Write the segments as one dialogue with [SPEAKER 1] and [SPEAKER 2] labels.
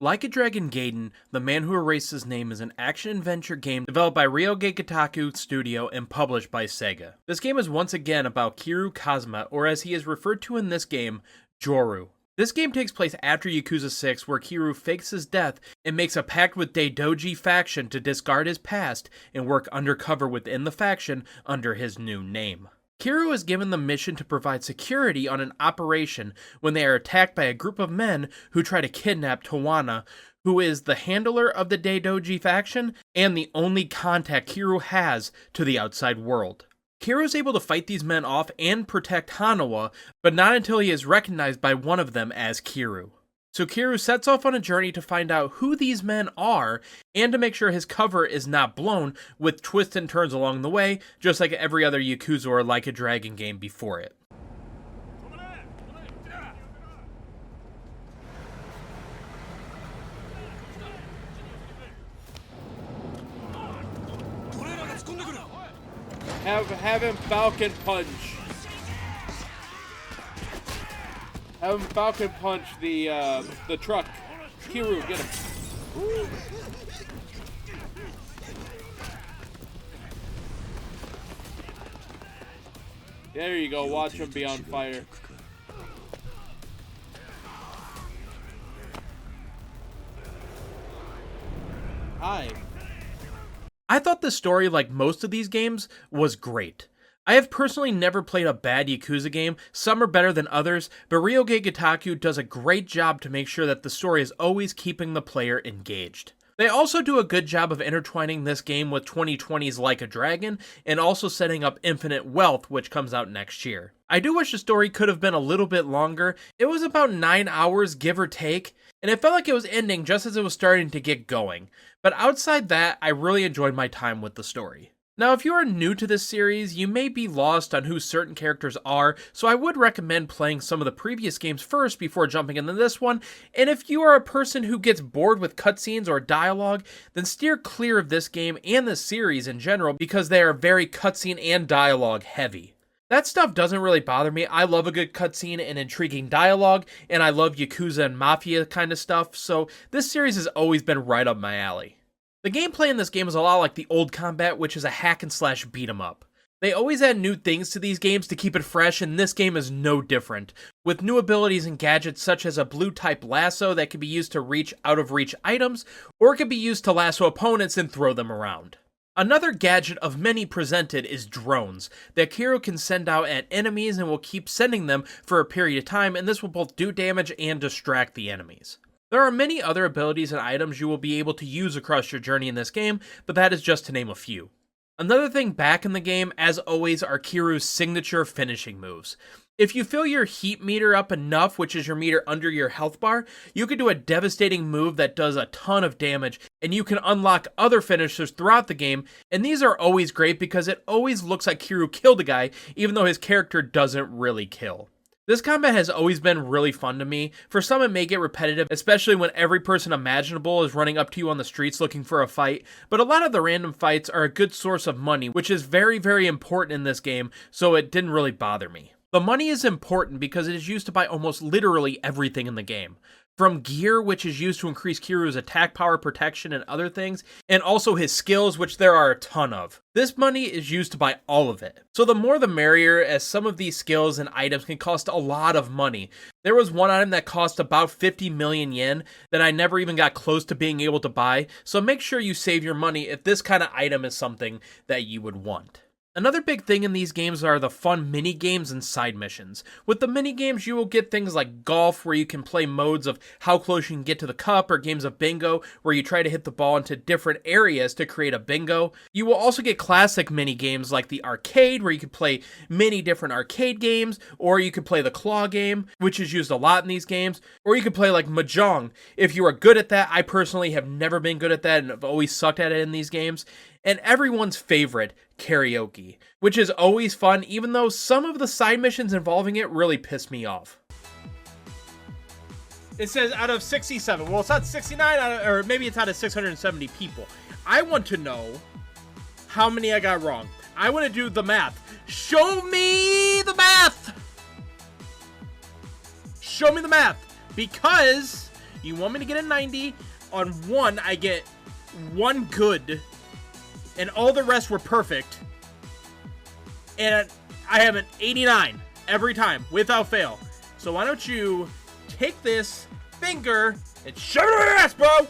[SPEAKER 1] Like a Dragon Gaiden, The Man Who Erased His Name is an action-adventure game developed by Ryoga Kotaku Studio and published by Sega. This game is once again about Kiryu Kazuma, or as he is referred to in this game, Joru. This game takes place after Yakuza 6, where Kiryu fakes his death and makes a pact with Daidoji faction to discard his past and work undercover within the faction under his new name. Kiryu is given the mission to provide security on an operation when they are attacked by a group of men who try to kidnap Tawana, who is the handler of the Daidoji faction and the only contact Kiryu has to the outside world. Kiryu is able to fight these men off and protect Hanawa, but not until he is recognized by one of them as Kiryu. So Kiryu sets off on a journey to find out who these men are, and to make sure his cover is not blown, with twists and turns along the way, just like every other Yakuza or Like a Dragon game before it. Have him Falcon Punch. Have him Falcon Punch the truck. Kiryu, get him. Woo. There you go, watch him be on fire. Hi. I thought the story, like most of these games, was great. I have personally never played a bad Yakuza game. Some are better than others, but Ryoga Kotaku does a great job to make sure that the story is always keeping the player engaged. They also do a good job of intertwining this game with 2020's Like a Dragon, and also setting up Infinite Wealth, which comes out next year. I do wish the story could have been a little bit longer. It was about 9 hours, give or take, and it felt like it was ending just as it was starting to get going. But outside that, I really enjoyed my time with the story. Now, if you are new to this series, you may be lost on who certain characters are, so I would recommend playing some of the previous games first before jumping into this one, and if you are a person who gets bored with cutscenes or dialogue, then steer clear of this game and the series in general because they are very cutscene and dialogue heavy. That stuff doesn't really bother me. I love a good cutscene and intriguing dialogue, and I love Yakuza and Mafia kind of stuff, so this series has always been right up my alley. The gameplay in this game is a lot like the old Combat, which is a hack and slash beat 'em up. They always add new things to these games to keep it fresh, and this game is no different, with new abilities and gadgets such as a blue type lasso that can be used to reach out of reach items, or it can be used to lasso opponents and throw them around. Another gadget of many presented is drones that Kiryu can send out at enemies and will keep sending them for a period of time, and this will both do damage and distract the enemies. There are many other abilities and items you will be able to use across your journey in this game, but that is just to name a few. Another thing back in the game, as always, are Kiryu's signature finishing moves. If you fill your heat meter up enough, which is your meter under your health bar, you can do a devastating move that does a ton of damage, and you can unlock other finishers throughout the game, and these are always great because it always looks like Kiryu killed a guy, even though his character doesn't really kill. This combat has always been really fun to me. For some it may get repetitive, especially when every person imaginable is running up to you on the streets looking for a fight, but a lot of the random fights are a good source of money, which is very, very important in this game, so it didn't really bother me. The money is important because it is used to buy almost literally everything in the game. From gear, which is used to increase Kiryu's attack power, protection, and other things, and also his skills, which there are a ton of. This money is used to buy all of it. So the more the merrier, as some of these skills and items can cost a lot of money. There was one item that cost about 50 million yen that I never even got close to being able to buy, so make sure you save your money if this kind of item is something that you would want. Another big thing in these games are the fun mini-games and side missions. With the mini-games, you will get things like golf, where you can play modes of how close you can get to the cup, or games of bingo, where you try to hit the ball into different areas to create a bingo. You will also get classic mini-games like the arcade, where you can play many different arcade games, or you can play the claw game, which is used a lot in these games, or you can play like Mahjong. If you are good at that, I personally have never been good at that and have always sucked at it in these games. And everyone's favorite, karaoke, which is always fun, even though some of the side missions involving it really piss me off. It says out of 67. Well, it's not 69, or maybe it's out of 670 people. I want to know how many I got wrong. I want to do the math. Show me the math! Show me the math! Because You want me to get a 90? On one, I get one good, and all the rest were perfect. And I have an 89 every time, without fail. So why don't you take this finger and shove it in your ass, bro!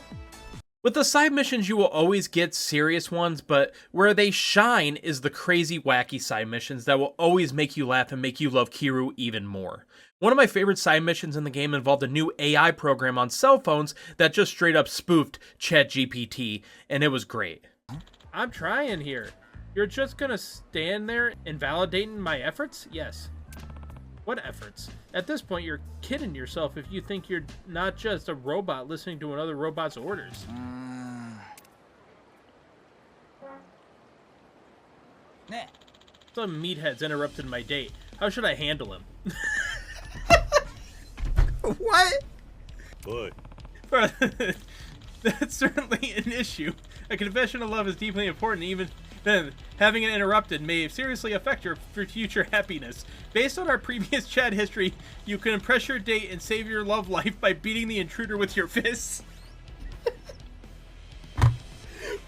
[SPEAKER 1] With the side missions, you will always get serious ones, but where they shine is the crazy, wacky side missions that will always make you laugh and make you love Kiryu even more. One of my favorite side missions in the game involved a new AI program on cell phones that just straight up spoofed ChatGPT, and it was great. I'm trying here. You're just gonna stand there invalidating my efforts? Yes. What efforts? At this point, you're kidding yourself if you think you're not just a robot listening to another robot's orders. Some meatheads interrupted my date. How should I handle him?
[SPEAKER 2] What?
[SPEAKER 1] What? That's certainly an issue. A confession of love is deeply important, even then having it interrupted may seriously affect your future happiness. Based on our previous chat history, you can impress your date and save your love life by beating the intruder with your fists.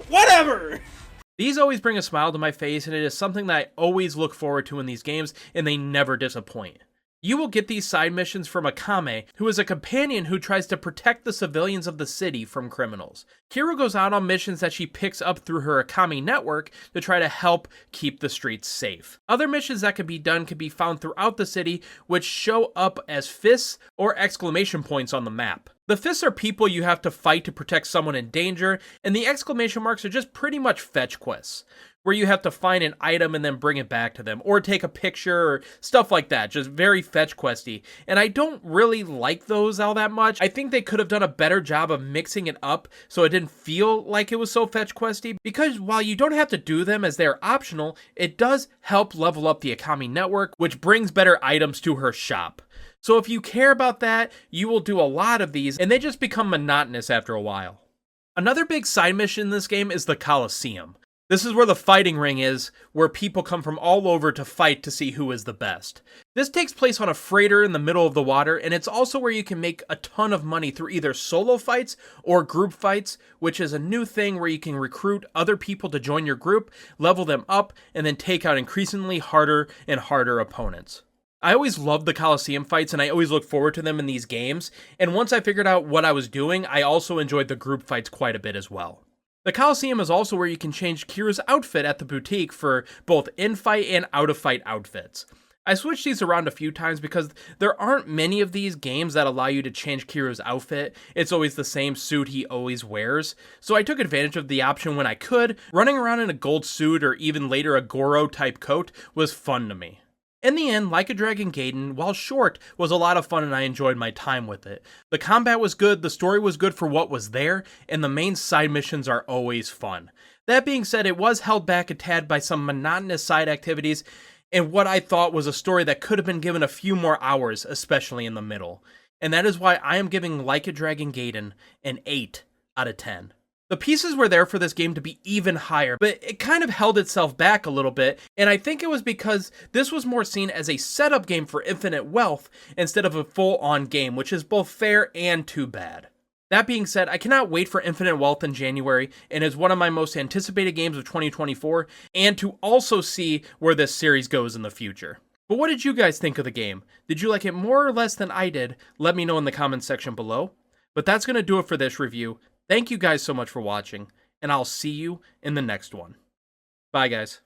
[SPEAKER 1] Whatever! These always bring a smile to my face, and it is something that I always look forward to in these games, and they never disappoint. You will get these side missions from Akame, who is a companion who tries to protect the civilians of the city from criminals. Kiryu goes out on missions that she picks up through her Akame network to try to help keep the streets safe. Other missions that can be done can be found throughout the city, which show up as fists or exclamation points on the map. The fists are people you have to fight to protect someone in danger, and the exclamation marks are just pretty much fetch quests, where you have to find an item and then bring it back to them, or take a picture, or stuff like that, just very fetch questy. And I don't really like those all that much. I think they could have done a better job of mixing it up so it didn't feel like it was so fetch questy, because while you don't have to do them as they're optional, it does help level up the Akame network, which brings better items to her shop. So if you care about that, you will do a lot of these, and they just become monotonous after a while. Another big side mission in this game is the Coliseum. This is where the fighting ring is, where people come from all over to fight to see who is the best. This takes place on a freighter in the middle of the water, and it's also where you can make a ton of money through either solo fights or group fights, which is a new thing where you can recruit other people to join your group, level them up, and then take out increasingly harder and harder opponents. I always loved the Coliseum fights, and I always look forward to them in these games, and once I figured out what I was doing, I also enjoyed the group fights quite a bit as well. The Coliseum is also where you can change Kiryu's outfit at the boutique for both in-fight and out-of-fight outfits. I switched these around a few times because there aren't many of these games that allow you to change Kiryu's outfit. It's always the same suit he always wears. So I took advantage of the option when I could. Running around in a gold suit or even later a Goro-type coat was fun to me. In the end, Like a Dragon Gaiden, while short, was a lot of fun and I enjoyed my time with it. The combat was good, the story was good for what was there, and the main side missions are always fun. That being said, it was held back a tad by some monotonous side activities and what I thought was a story that could have been given a few more hours, especially in the middle. And that is why I am giving Like a Dragon Gaiden an 8 out of 10. The pieces were there for this game to be even higher, but it kind of held itself back a little bit, and I think it was because this was more seen as a setup game for Infinite Wealth instead of a full-on game, which is both fair and too bad. That being said, I cannot wait for Infinite Wealth in January, and is one of my most anticipated games of 2024, and to also see where this series goes in the future. But what did you guys think of the game? Did you like it more or less than I did? Let me know in the comments section below. But that's going to do it for this review. Thank you guys so much for watching, and I'll see you in the next one. Bye, guys.